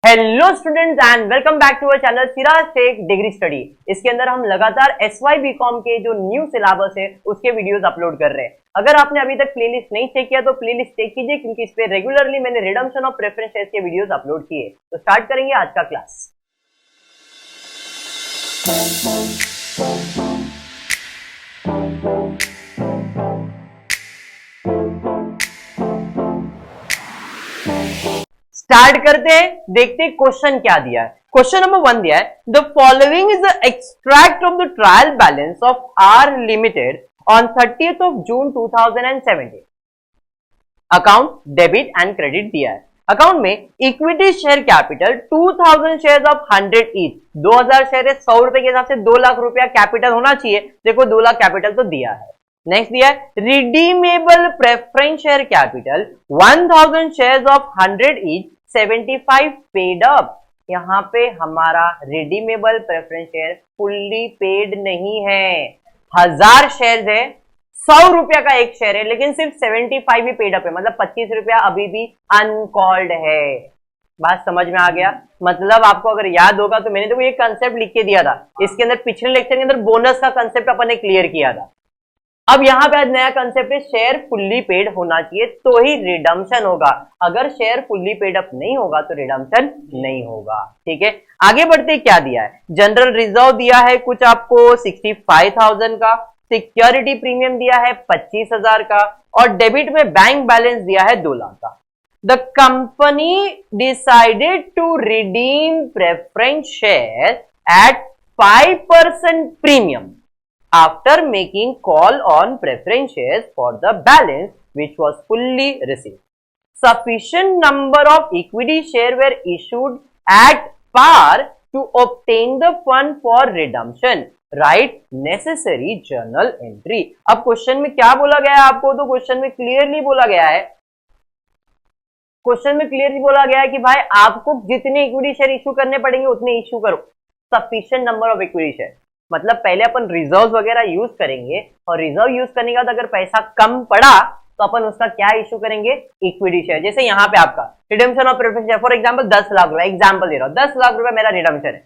Hello students and welcome back to our channel Siraj Sheikh degree study. इसके अंदर हम लगातार एसवाई बीकॉम के जो न्यू सिलेबस है उसके वीडियोस अपलोड कर रहे हैं। अगर आपने अभी तक प्लेलिस्ट नहीं चेक किया तो प्लेलिस्ट चेक कीजिए, क्योंकि इस पे रेगुलरली मैंने रिडम्पशन ऑफ प्रेफरेंस शेयर्स के वीडियोस अपलोड किए। तो स्टार्ट करेंगे आज का क्लास। स्टार्ट करते हैं, देखते हैं क्वेश्चन क्या दिया है। क्वेश्चन नंबर 1 दिया है, the following is the extract of the trial balance of R limited on 30th of June 2017। Account debit and credit दिया है। अकाउंट में equity share capital 2000 share of 100 each, 2000 share है, 100 रुपए के हिसाब से 2 लाख रुपया कैपिटल होना चाहिए। देखो 2 लाख कैपिटल तो दिया है। नेक्स्ट दिया है redeemable preference share capital 1000 share of 100 each, 75 paid up. यहां पे हमारा redeemable preference share fully paid नहीं है। 1000 शेयर है, 100 रुपया का एक शेयर है, लेकिन सिर्फ 75 ही पेड अप है, मतलब 25 रुपया अभी भी अनकॉल्ड है। बात समझ में आ गया? मतलब आपको अगर याद होगा तो मैंने तो ये कंसेप्ट लिख के दिया था, इसके अंदर पिछले लेक्चर के अंदर बोनस का कंसेप्ट अपन ने क्लियर किया था। अब यहां पे आज नया कंसेप्ट है, शेयर फुल्ली पेड होना चाहिए तो ही रिडम्पशन होगा। अगर शेयर फुल्ली पेड अप नहीं होगा तो रिडम्पशन नहीं होगा। ठीक है, आगे बढ़ते क्या दिया है। जनरल रिजर्व दिया है कुछ आपको 65,000 का, सिक्योरिटी प्रीमियम दिया है 25,000 का, और डेबिट में बैंक बैलेंस दिया है 2 लाख का। The company decided to redeem preference share at 5% premium after making call on preference shares for the balance which was fully received. Sufficient number of equity share were issued at par to obtain the fund for redemption. Write necessary journal entry. अब question में क्या बोला गया है आपको? तो question में clearly बोला गया है, कि भाई आपको जितने इक्विटी शेयर इश्यू करने पड़ेंगे उतने इश्यू करो। Sufficient number of equity share, मतलब पहले अपन रिजर्व वगैरह यूज करेंगे, और रिजर्व यूज करने के बाद अगर पैसा कम पड़ा तो अपन उसका क्या इश्यू करेंगे? Equity share. जैसे यहाँ पे आपका redemption of preference share for example 10 lakh रुपए, एग्जांपल दे रहा हूँ, 10 लाख रुपए मेरा रिडम्पशन है,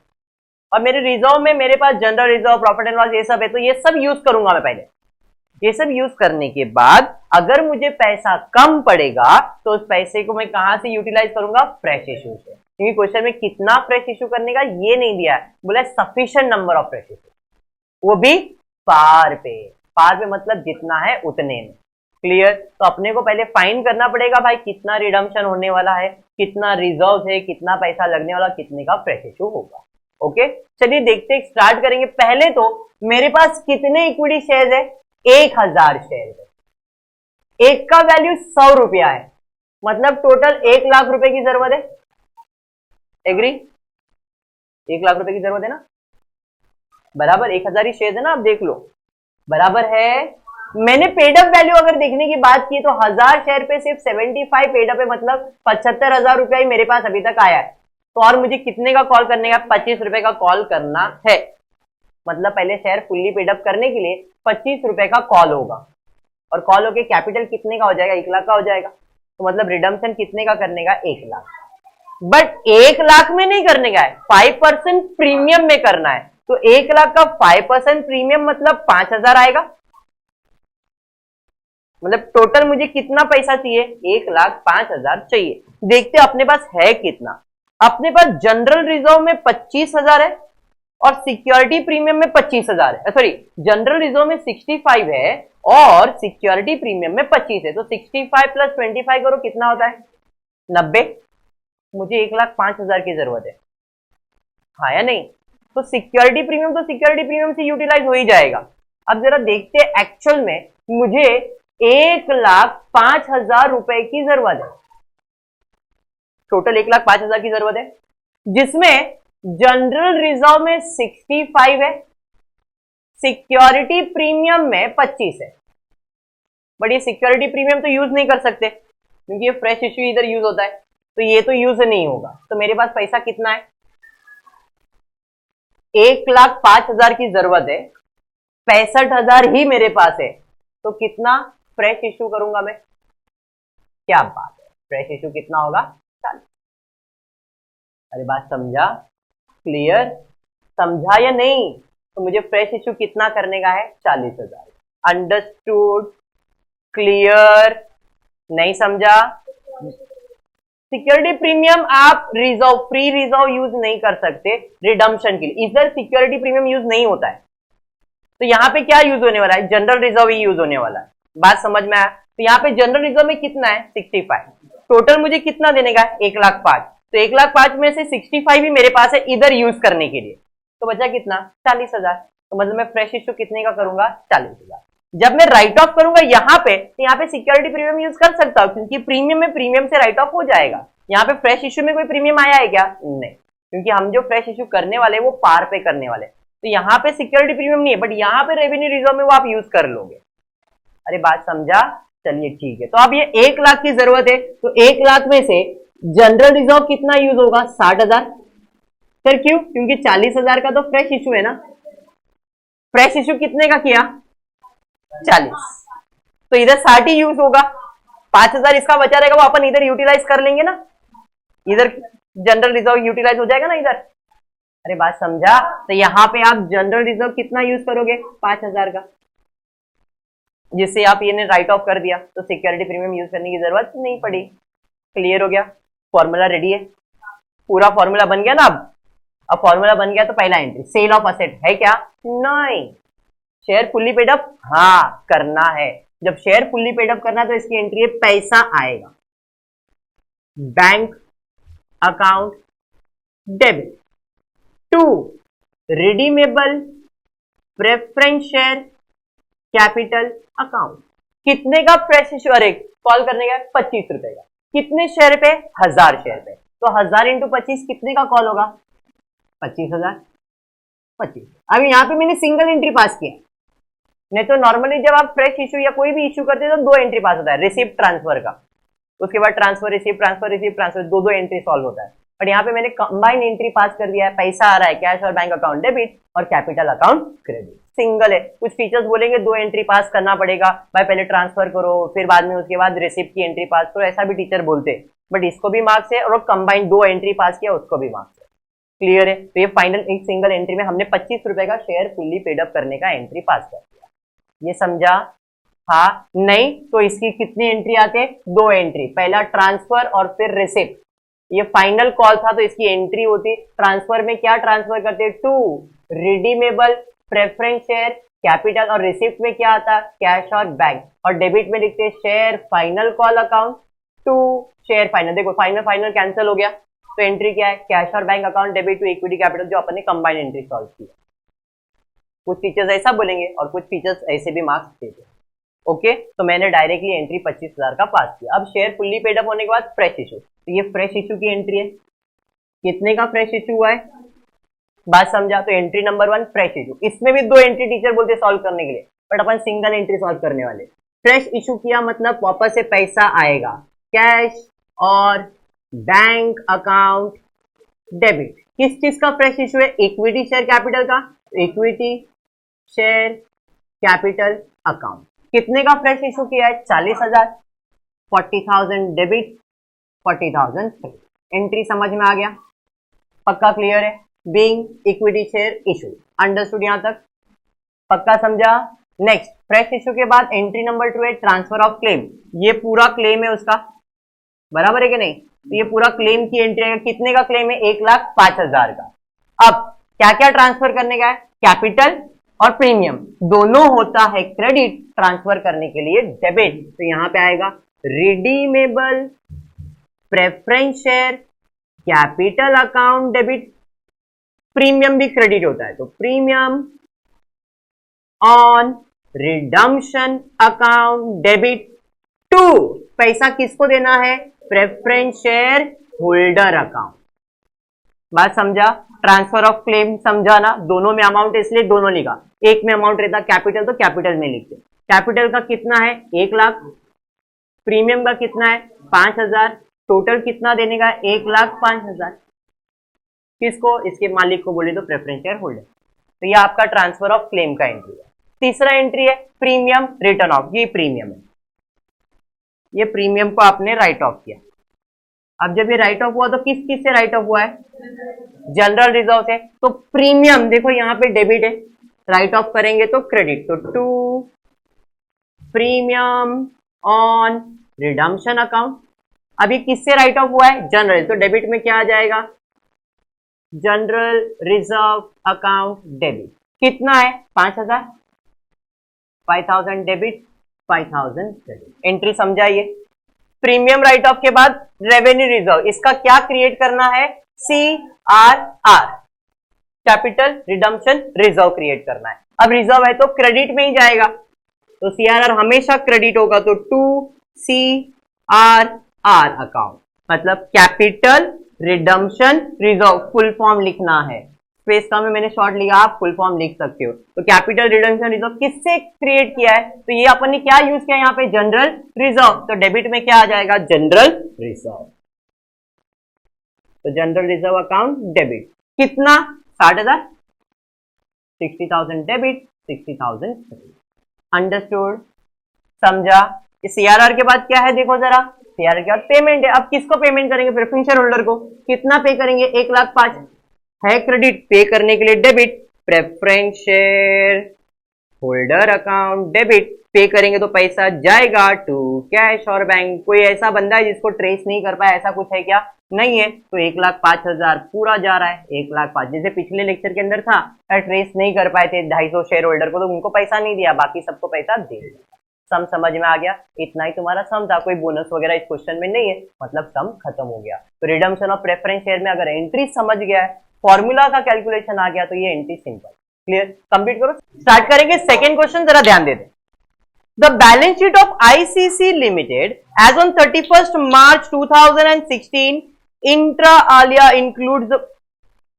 और मेरे रिजर्व में मेरे पास general reserve, profit and loss ये सब है, तो ये सब यूज करूंगा मैं पहले। ये सब यूज करने के बाद अगर मुझे पैसा कम पड़ेगा तो उस पैसे को मैं कहां से यूटिलाइज करूंगा? फ्रेश इश्यू से। क्योंकि क्वेश्चन में कितना फ्रेश इश्यू करने का ये नहीं दिया है, बोला sufficient number of fresh issue, वो भी पार पे मतलब जितना है उतने में। क्लियर? तो अपने को पहले फाइंड करना पड़ेगा भाई कितना रिडम्पशन होने वाला है, कितना रिजर्व है, कितना पैसा लगने वाला, कितने का फ्रेश इश्यू होगा। ओके, चलिए देखते हैं, स्टार्ट करेंगे। पहले तो मेरे पास कितने इक्विटी शेयर है? 1000 शेयर है, एक का वैल्यू 100 रुपया है, मतलब टोटल 1 लाख रुपए की जरूरत है। एग्री? 1 लाख रुपए की जरूरत है ना, बराबर 1000 ही शेयर है ना, आप देख लो, बराबर है। मैंने पेडअप वैल्यू अगर देखने की बात की तो 1000 शेयर पे सिर्फ 75 पेडअप है, मतलब 75,000 रुपया ही मेरे पास अभी तक आया है। तो और मुझे कितने का कॉल करने का? 25 रुपए का कॉल करना है, मतलब पहले शेयर फुल्ली पेडअप करने के लिए 25 रुपए का कॉल होगा, और कॉल होके कैपिटल कितने का हो जाएगा? 1 लाख का हो जाएगा। तो मतलब रिडम्पशन कितने का करने का? 1 लाख। बट 1 लाख में नहीं करने का है, 5% प्रीमियम में करना है। तो 1 लाख का 5% प्रीमियम मतलब 5000 आएगा, मतलब टोटल मुझे कितना पैसा चाहिए? 1,05,000 चाहिए। देखते अपने पास है कितना। अपने पास जनरल रिजर्व में 25,000 है और सिक्योरिटी प्रीमियम में 25,000 है। सॉरी, जनरल रिजर्व में 65 है और सिक्योरिटी प्रीमियम में 25 है। तो 65 प्लस 25 करो, कितना होता है? 90। मुझे 1,05,000 की जरूरत है, हाँ या नहीं? तो सिक्योरिटी प्रीमियम से यूटिलाइज हो ही जाएगा। अब जरा देखते हैं एक्चुअल में मुझे 1,05,000 रुपए की जरूरत है, टोटल 1,05,000 की जरूरत है, जिसमें जनरल रिजर्व में 65 है, सिक्योरिटी प्रीमियम में 25 है। बट ये सिक्योरिटी प्रीमियम तो यूज नहीं कर सकते क्योंकि ये फ्रेश इश्यू इधर यूज होता है, तो ये तो यूज नहीं होगा। तो मेरे पास पैसा कितना है? 1,05,000 की जरूरत है, 65,000 ही मेरे पास है, तो कितना फ्रेश इश्यू करूंगा मैं? क्या बात है, फ्रेश इश्यू कितना होगा? अरे बात समझा? क्लियर? समझा या नहीं? तो मुझे फ्रेश इशू कितना करने का है? 40,000। अंडरस्टूड? क्लियर? नहीं समझा? सिक्योरिटी प्रीमियम आप रिजर्व, फ्री रिजर्व यूज नहीं कर सकते रिडम्पशन के लिए, इधर सिक्योरिटी प्रीमियम यूज नहीं होता है। तो यहाँ पे क्या यूज होने वाला है? जनरल रिजर्व ही यूज होने वाला है। बात समझ में आया? तो यहाँ पे जनरल रिजर्व में कितना है? 65। टोटल मुझे कितना देने का है? 1,05,000। तो 1,05,000 में से 65 ही मेरे पास है इधर यूज करने के लिए, तो बचा कितना? 40,000। तो मतलब मैं फ्रेश इश्यू कितने का करूंगा? 40,000। जब मैं राइट ऑफ करूंगा यहाँ पे, तो यहाँ पे सिक्योरिटी प्रीमियम यूज कर सकता हूँ, क्योंकि प्रीमियम में प्रीमियम से राइट ऑफ हो जाएगा। यहाँ पे फ्रेश इश्यू में कोई प्रीमियम आया है क्या? नहीं, क्योंकि हम जो फ्रेश इश्यू करने वाले वो पार पे करने वाले, तो यहाँ पे सिक्योरिटी प्रीमियम नहीं है, बट यहाँ पे रेवेन्यू रिजर्व में वो आप यूज कर लोगे। अरे बात समझा? चलिए ठीक है। तो अब ये 1,00,000 की जरूरत है, तो 1,00,000 में से जनरल रिजर्व कितना यूज होगा? 60,000। सर क्यों? क्योंकि 40,000 का तो फ्रेश इशू है ना। फ्रेश इशू कितने का किया? 40, तो इधर 60 ही यूज होगा। 5,000 इसका बचा रहेगा, वो अपन इधर यूटिलाइज कर लेंगे ना, इधर जनरल रिजर्व यूटिलाइज हो जाएगा ना इधर। अरे बात समझा? तो यहां पे आप जनरल रिजर्व कितना यूज करोगे? 5,000 का, जिससे आप ये राइट ऑफ कर दिया, तो सिक्योरिटी प्रीमियम यूज करने की जरूरत नहीं पड़ी। क्लियर हो गया? फॉर्मूला रेडी है, पूरा फॉर्मूला बन गया ना। अब फॉर्मूला बन गया तो पहला एंट्री सेल ऑफ असेट है क्या? नहीं। Share fully paid up? हाँ करना है। जब शेयर फुल्ली पेड अप करना है तो इसकी एंट्री है पैसा आएगा, bank account debit to redeemable preference share capital account. कितने का फ्रेश इश्यू? अरे कॉल करने का 25 रुपए का। कितने शेयर पे? 1,000 शेयर पे। तो 1,000 इंटू 25 कितने का कॉल होगा? 25,000। 25। अब यहाँ पे मैंने सिंगल एंट्री पास किया, नहीं तो नॉर्मली जब आप फ्रेश इशू या कोई भी इशू करते हैं तो 2 एंट्री पास होता है, रिसिप्ट ट्रांसफर का, उसके बाद transfer receipt transfer receipt transfer, 2 entry solve होता है। बट यहाँ पे मैंने कंबाइंड एंट्री पास कर दिया है, पैसा आ रहा है, कैश और बैंक अकाउंट डेबिट और कैपिटल अकाउंट क्रेडिट। सिंगल है। कुछ फीचर्स बोलेंगे 2 एंट्री पास करना पड़ेगा भाई, पहले ट्रांसफर करो फिर बाद में उसके बाद रिसिप्ट की एंट्री पास करो, ऐसा भी टीचर बोलते हैं, बट इसको भी मार्क्स है और कंबाइंड 2 एंट्री पास किया उसको भी मार्क्स है। क्लियर है? तो ये फाइनल एक सिंगल एंट्री में हमने 25 रुपए का शेयर फुल्ली पेड अप करने का एंट्री पास कर दिया। ये समझा? हाँ नहीं? तो इसकी कितनी एंट्री आते? 2 एंट्री, पहला ट्रांसफर और फिर रिसिप्ट। ये फाइनल कॉल था तो इसकी एंट्री होती। ट्रांसफर में क्या ट्रांसफर करते? To redeemable preference share capital, और रिसिप्ट में क्या आता? कैश और बैंक, और डेबिट में लिखते share final call account to share final. देखो फाइनल फाइनल कैंसिल हो गया, तो एंट्री क्या है? कैश और bank account debit to equity capital, जो अपन ने कंबाइंड एंट्री सॉल्व की। कुछ फीचर्स ऐसा बोलेंगे और कुछ फीचर्स ऐसे भी मार्क्स देते हैं। ओके, तो मैंने डायरेक्टली एंट्री 25,000 का पास किया। अब शेयर फुल्ली पेड अप होने के बाद फ्रेश इशू, तो ये फ्रेश इशू की एंट्री है। कितने का फ्रेश इशू हुआ है? बात समझा? तो एंट्री नंबर 1 फ्रेश इशू। इसमें भी 2 एंट्री टीचर बोलते सॉल्व करने के लिए, but upon single entry solve करने वाले। फ्रेश इशू किया मतलब वापस से पैसा आएगा, कैश और बैंक अकाउंट डेबिट। किस चीज का फ्रेश इशू है? इक्विटी शेयर कैपिटल का, इक्विटी शेयर कैपिटल अकाउंट। कितने का फ्रेश इशू किया है? 40,000। 40,000 डेबिट, 40,000 क्रेडिट। एंट्री समझ में आ गया? पक्का क्लियर है? Being equity share issue, understood यहां तक? पक्का समझा? नेक्स्ट फ्रेश इशू के बाद एंट्री नंबर 2 है ट्रांसफर ऑफ क्लेम। ये पूरा क्लेम है उसका, बराबर है कि नहीं? तो ये पूरा क्लेम की एंट्री है। कितने का क्लेम है? 1,05,000 का। अब क्या क्या ट्रांसफर करने का है? कैपिटल और प्रीमियम दोनों होता है क्रेडिट, ट्रांसफर करने के लिए डेबिट। तो यहां पे आएगा redeemable preference share capital account debit. Premium भी क्रेडिट होता है, तो premium on redemption account debit to, पैसा किसको देना है? Preference share holder account. बात समझा? ट्रांसफर ऑफ क्लेम समझा ना? दोनों में अमाउंट इसलिए दोनों लिखा, एक में अमाउंट रहता कैपिटल तो कैपिटल में लिखते। कैपिटल का कितना है? 1,00,000। प्रीमियम का कितना है? 5,000। टोटल कितना देने का? 1,05,000। किसको? इसके मालिक को बोले तो प्रेफरेंस शेयर होल्डर। तो ये आपका ट्रांसफर ऑफ क्लेम का एंट्री है। तीसरा एंट्री है प्रीमियम रिटर्न ऑफ। ये प्रीमियम है, ये प्रीमियम को आपने राइट ऑफ किया। अब जब ये राइट ऑफ हुआ तो किस किस से राइट ऑफ हुआ है? जनरल रिजर्व से। तो प्रीमियम देखो यहाँ पे डेबिट है, राइट ऑफ करेंगे तो क्रेडिट, तो to premium on redemption account. अब ये किससे राइट ऑफ हुआ है? जनरल, तो डेबिट में क्या आ जाएगा? General reserve account debit. कितना है? 5000, 5000 डेबिट, 5000 क्रेडिट। एंट्री समझाइए। प्रीमियम राइट ऑफ के बाद रेवेन्यू रिजर्व, इसका क्या क्रिएट करना है? CRR, capital redemption reserve create करना है। अब रिजर्व है तो क्रेडिट में ही जाएगा, तो CRR हमेशा क्रेडिट होगा, तो टू CRR अकाउंट, मतलब capital redemption reserve. Full form लिखना है, स्पेस का में मैंने शॉर्ट लिखा, आप फुल फॉर्म लिख सकते हो। तो कैपिटल रिडम्पशन रिजर्व किससे क्रिएट किया है? तो ये अपन ने क्या यूज किया यहाँ पे? General reserve. तो डेबिट में क्या आ जाएगा? General reserve. तो जनरल रिजर्व अकाउंट डेबिट। कितना? 60,000, 60,000 डेबिट, 60,000 क्रेडिट। अंडरस्टूड, समझा? CRR के बाद क्या है देखो जरा, CRR के बाद पेमेंट है। अब किसको पेमेंट करेंगे? प्रेफरेंस शेयर होल्डर को। कितना पे करेंगे? 1,05,000 है क्रेडिट, पे करने के लिए debit, preference share holder account debit. पे करेंगे तो पैसा जाएगा टू कैश और बैंक। कोई ऐसा बंदा है जिसको ट्रेस नहीं कर पाया, ऐसा कुछ है क्या? नहीं है, तो 1,05,000 पूरा जा रहा है। 1,05,000 जैसे पिछले लेक्चर के अंदर था, ट्रेस नहीं कर पाए थे 250 शेयर होल्डर को, तो उनको पैसा नहीं दिया, बाकी सबको पैसा दे दिया। सम समझ में आ गया? इतना ही तुम्हारा सम था, कोई बोनस वगैरह इस क्वेश्चन में नहीं है, मतलब सम खत्म हो गया। तो रिडम्पशन ऑफ प्रेफरेंस शेयर में अगर एंट्री समझ गया है, फॉर्मूला का कैलकुलेशन आ गया, तो ये एंट्री सिंपल। क्लियर? कंप्लीट करो, स्टार्ट करेंगे सेकेंड क्वेश्चन, जरा ध्यान दे दें। The balance sheet of ICC limited as on 31st March 2016 inter alia includes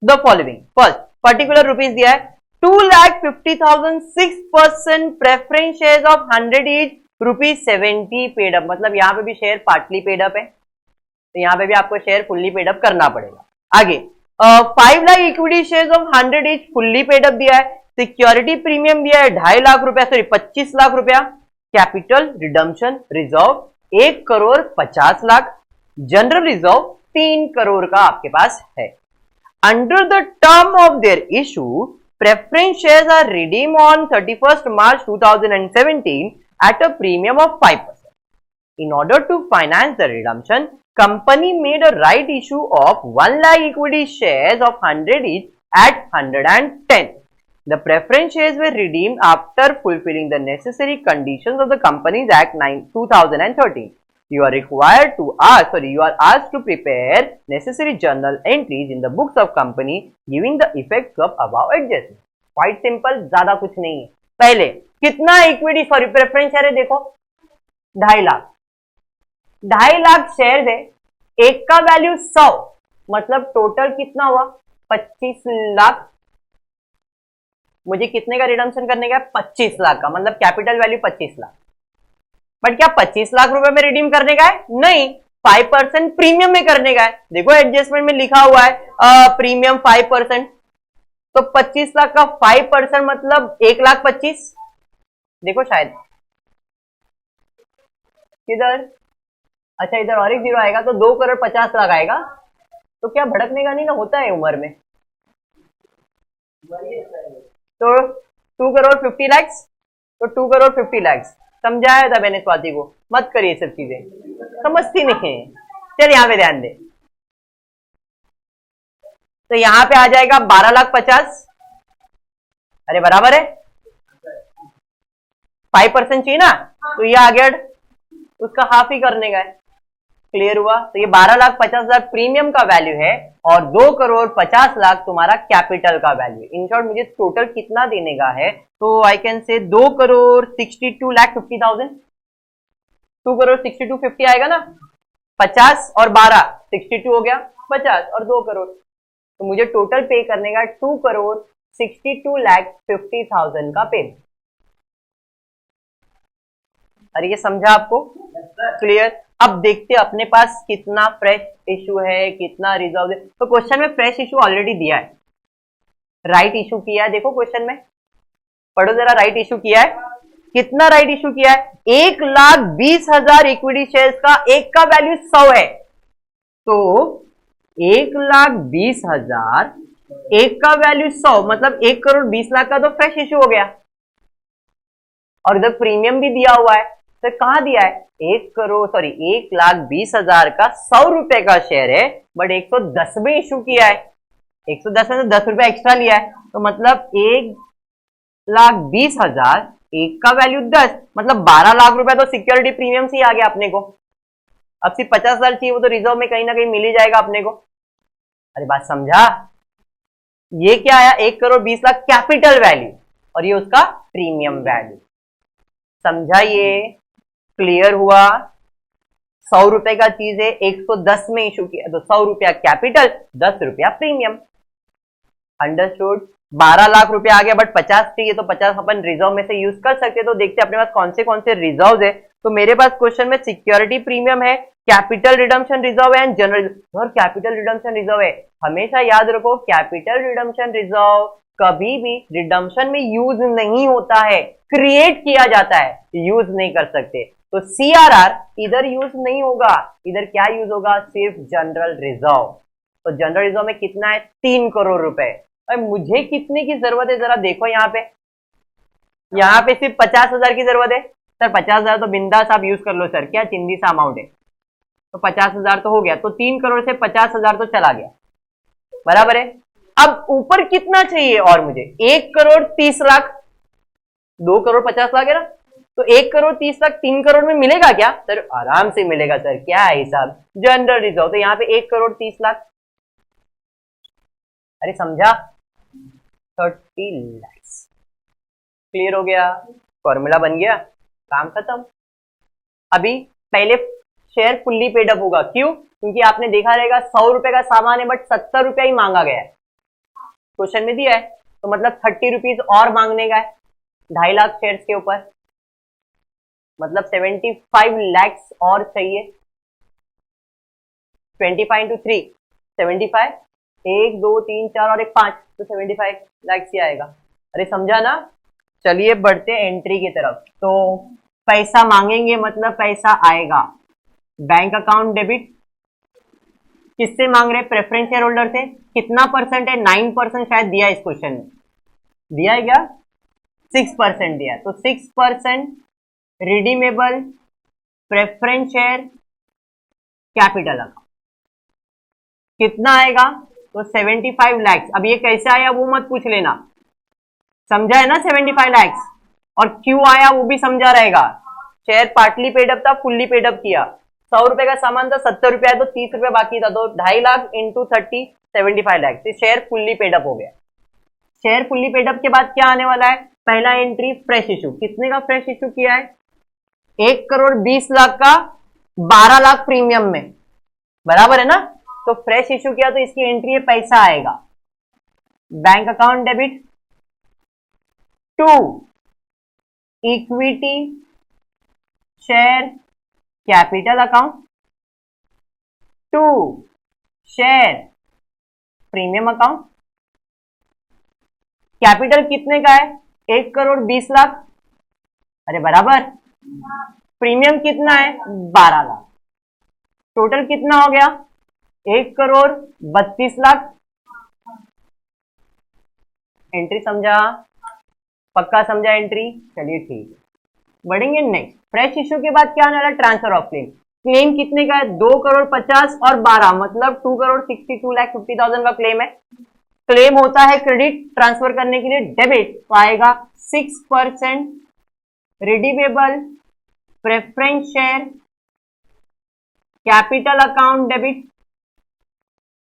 the following. First, particular rupees दिया है 2,50,000, 6% preference share of 100 each, ₹70 paid up. मतलब यहाँ पे भी शेयर पार्टली पेड अप है, तो यहाँ पे भी आपको शेयर फुल्ली पेड अप करना पड़ेगा। आगे 5 lakh equity share of 100 each, fully paid up दिया है। सिक्योरिटी प्रीमियम दिया है 2.5 लाख रुपया, सॉरी 25 लाख रुपया। Capital redemption reserve 1,50,00,000। General reserve 3 crore का आपके पास है। Under the term of their issue, preference shares are redeemed on 31st March 2017 at a premium of 5%. In order to finance the redemption, company made a right issue of 1 lakh equity shares of 100 each at 110. The preference shares were redeemed after fulfilling the necessary conditions of the Companies Act 2013. You are asked to prepare necessary journal entries in the books of company giving the effects of above adjustment. Quite simple, ज्यादा कुछ नहीं है। पहले कितना equity, sorry preference share है, देखो 2.5 lakh, 2.5 lakh share है, एक का वैल्यू 100, मतलब टोटल कितना हुआ? 25 लाख। मुझे कितने का रिडम्पशन करने का है? 25 लाख का, मतलब कैपिटल वैल्यू 25 लाख। बट क्या 25 लाख रुपए में रिडीम करने का है? नहीं, 5% प्रीमियम में करने का है। देखो एडजस्टमेंट में लिखा हुआ है प्रीमियम 5%, तो 25 लाख का 5% मतलब 1,25,000। देखो शायद किधर, अच्छा इधर और एक जीरो आएगा, तो 2,50,00,000 आएगा। तो क्या भड़कने का नहीं ना होता है उम्र में। तो 2,50,00,000, तो 2,50,00,000 समझाया था मैंने स्वाति को, मत करिए सब चीजें, समझती नहीं है। चल यहाँ पे ध्यान दे, तो यहां पे आ जाएगा 12,50,000। अरे बराबर है, 5% चाहिए ना, तो ये आ गया, उसका हाफ ही करने का है। क्लियर हुआ? तो ये 12,50,000 प्रीमियम का वैल्यू है और 2,50,00,000 तुम्हारा कैपिटल का वैल्यू। इन शॉर्ट मुझे टोटल कितना देने का है, तो आई कैन से 2,62,50,000, 2,62,50 आएगा ना, 50 और 12 62 हो गया, 50 और 2 करोड़, तो मुझे टोटल पे करने का 2,62,50,000 का पेमेंट। अरे ये समझा आपको? क्लियर? अब देखते हैं अपने पास कितना फ्रेश इशू है, कितना रिजर्व है। तो क्वेश्चन में फ्रेश इशू ऑलरेडी दिया है, राइट इशू किया है। देखो क्वेश्चन में पढ़ो जरा, राइट इशू किया है। कितना राइट इशू किया है? 1,20,000 इक्विटी शेयर्स का, एक का वैल्यू 100 है, तो 1,20,000, एक का वैल्यू 100, मतलब 1,20,00,000 का तो फ्रेश इश्यू हो गया, और इधर प्रीमियम भी दिया हुआ है। तो कहां दिया है? 1,20,000 का 100 रुपए का शेयर है, बट 110 में इश्यू किया है। 110 में तो 10 रुपए एक्स्ट्रा लिया है, तो मतलब 1,20,000, एक का वैल्यू 10, मतलब 12 लाख रुपए तो सिक्योरिटी प्रीमियम से ही आ गया अपने को। अब सिर्फ 50,000 चाहिए, वो तो रिजर्व में कहीं ना कहीं मिल ही जाएगा अपने को। अरे बात समझा? ये क्या आया? 1,20,00,000 कैपिटल वैल्यू, और ये उसका प्रीमियम वैल्यू। समझा? ये क्लियर हुआ? 100 रुपए का चीज है, 110 में इशू किया, तो 100 रुपया कैपिटल, 10 रुपया प्रीमियम। अंडरस्टूड? 12 लाख रुपया आ गया, बट 50 चाहिए, तो 50 अपन रिजर्व में से यूज कर सकते। तो देखते हैं अपने पास कौन से रिजर्व है। तो मेरे पास क्वेश्चन में सिक्योरिटी प्रीमियम है, कैपिटल रिडम्पशन रिजर्व है, एंड जनरल, और कैपिटल रिडम्पशन रिजर्व है। हमेशा याद रखो, कैपिटल रिडम्पशन रिजर्व कभी भी रिडम्पशन में यूज नहीं होता है, क्रिएट किया जाता है, यूज नहीं कर सकते। तो सीआरआर इधर यूज नहीं होगा, इधर क्या यूज होगा? सिर्फ जनरल रिजर्व। तो जनरल रिजर्व में कितना है? 3 करोड़ रुपए। मुझे कितने की जरूरत है जरा देखो, यहाँ पे सिर्फ 50,000 की जरूरत है। सर 50,000 तो बिंदास आप यूज कर लो सर, क्या चिंदी सा अमाउंट है। तो 50,000 तो हो गया, तो 3 करोड़ से 50,000 तो चला गया, बराबर है। अब ऊपर कितना चाहिए और मुझे? 1,30,00,000, 2,50,00,000 है ना, तो 1,30,00,000 3 करोड़ में मिलेगा क्या? सर आराम से मिलेगा सर, क्या है हिसाब? जनरल रिजर्व, तो यहाँ पे 1,30,00,000। अरे समझा? 30 लाख। क्लियर हो गया? फॉर्मूला बन गया, काम खत्म। अभी पहले शेयर फुल्ली पेड अप होगा, क्यों? क्योंकि आपने देखा रहेगा 100 रुपए का सामान है, बट 70 रुपया ही मांगा गया है, क्वेश्चन में दिया है। तो मतलब 30 रुपीज और मांगने का है 2.5 लाख शेयर्स के ऊपर, मतलब 75 लैक्स और चाहिए। 25 into 3 75, 1 2 3 4 और 1 5, तो 75 लैक्स ही आएगा। अरे समझा ना? चलिए बढ़ते एंट्री की तरफ। तो पैसा मांगेंगे मतलब पैसा आएगा। बैंक अकाउंट डेबिट किससे मांग रहे? प्रेफरेंस शेयर होल्डर से। कितना परसेंट है? 9% शायद दिया है इस क्वेश्चन में, दिया है क्या? 6% दिया है, तो 6% redeemable preference share capital account कितना आएगा? तो 75 लैक्स। अब ये कैसे आया वो मत पूछ लेना, समझा है ना? 75 लैक्स, और क्यों आया वो भी समझा रहेगा। शेयर पार्टली पेड अप था, फुल्ली पेड अप किया। 100 रुपए का सामान था, 70 रुपया, तो 30 रुपया बाकी था, तो 2.5 lakh into 30, 75 lakhs. Share fully paid up हो गया। शेयर फुल्ली पेड अप के बाद क्या आने वाला है? पहला एंट्री फ्रेश इशू। कितने का फ्रेश इशू किया है? 1,20,00,000 का 12 लाख प्रीमियम में, बराबर है ना? तो फ्रेश इशू किया, तो इसकी एंट्री है, पैसा आएगा। Bank account debit to equity share capital account to share premium account. Capital कितने का है? 1,20,00,000, अरे बराबर। प्रीमियम कितना है? 12 लाख। टोटल कितना हो गया? 1,32,00,000। एंट्री समझा? पक्का समझा एंट्री? चलिए ठीक है, बढ़ेंगे नेक्स्ट। फ्रेश इश्यू के बाद क्या आने वाला? Transfer of claim. क्लेम कितने का है? 2,50,00,000 और 12, मतलब 2,62,50,000 का क्लेम है। क्लेम होता है क्रेडिट, ट्रांसफर करने के लिए डेबिट, तो आएगा 6% redeemable preference share capital account debit,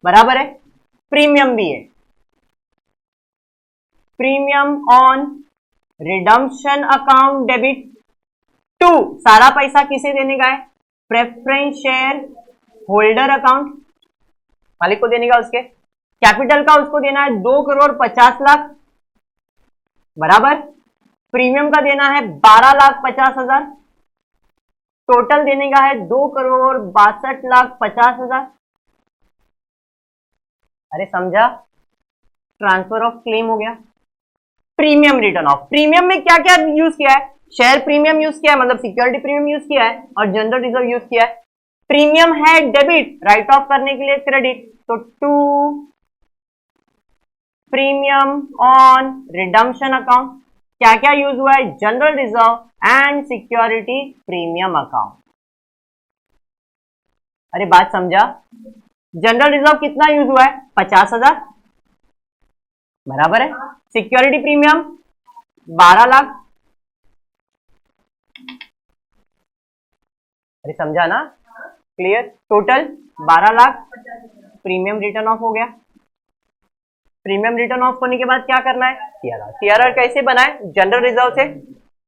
बराबर है। प्रीमियम भी है, premium on redemption account debit to, सारा पैसा किसे देने का है? प्रेफरेंस शेयर होल्डर अकाउंट, मालिक को देने का। उसके कैपिटल का उसको देना है 2,50,00,000, बराबर। प्रीमियम का देना है 12,50,000, टोटल देने का है 2,62,50,000। अरे समझा? ट्रांसफर ऑफ क्लेम हो गया। Premium return of. प्रीमियम में क्या क्या यूज किया है? शेयर प्रीमियम यूज किया है, मतलब सिक्योरिटी प्रीमियम यूज किया है, और जनरल रिजर्व यूज किया है। प्रीमियम है डेबिट, राइट ऑफ करने के लिए क्रेडिट, तो to premium on redemption account. क्या क्या यूज हुआ है? General reserve and security premium account. अरे बात समझा? जनरल रिजर्व कितना यूज हुआ है? 50,000 बराबर है। Security premium 12 lakh. अरे समझा ना? Clear? Total 12 lakh premium return of हो गया। प्रीमियम रिटर्न ऑफ होने के बाद क्या करना है? सीआरआर। सीआरआर कैसे बनाए? जनरल रिजर्व से,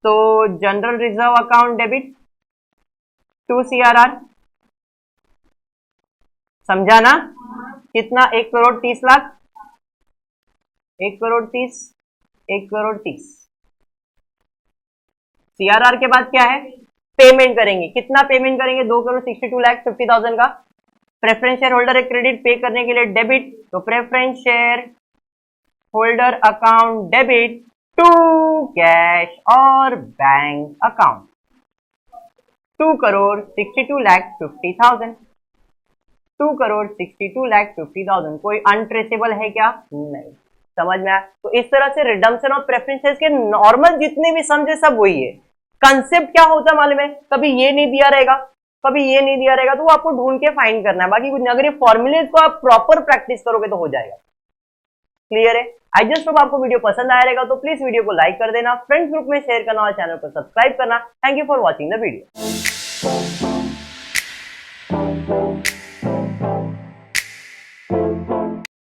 तो general reserve account debit to CRR. समझा ना? कितना? 1,30,00,000, 1,30,00,000, 1,30,00,000। सीआरआर के बाद क्या है? पेमेंट करेंगे। कितना पेमेंट करेंगे? 2,62,50,000 का। प्रेफरेंस शेयर होल्डर क्रेडिट पे करने के लिए डेबिट, तो preference share holder account debit to cash और बैंक अकाउंट 2,62,50,000। 2,62,50,000। कोई अनट्रेसेबल है क्या? नहीं। समझ में आया? तो इस तरह से रिडम्पशन ऑफ प्रेफरेंसेस के नॉर्मल जितने भी समझे सब वही है। कंसेप्ट क्या होता है मालूम है? कभी ये नहीं दिया रहेगा, कभी ये नहीं दिया रहेगा, तो वो आपको ढूंढ के फाइंड करना है। बाकी कुछ अगर ये फॉर्मूले को आप प्रॉपर प्रैक्टिस करोगे तो हो जाएगा। क्लियर है? आई जस्ट होप आपको वीडियो पसंद आया रहेगा, तो प्लीज वीडियो को लाइक कर देना, फ्रेंड्स ग्रुप में शेयर करना और चैनल को सब्सक्राइब करना। Thank you for watching the video.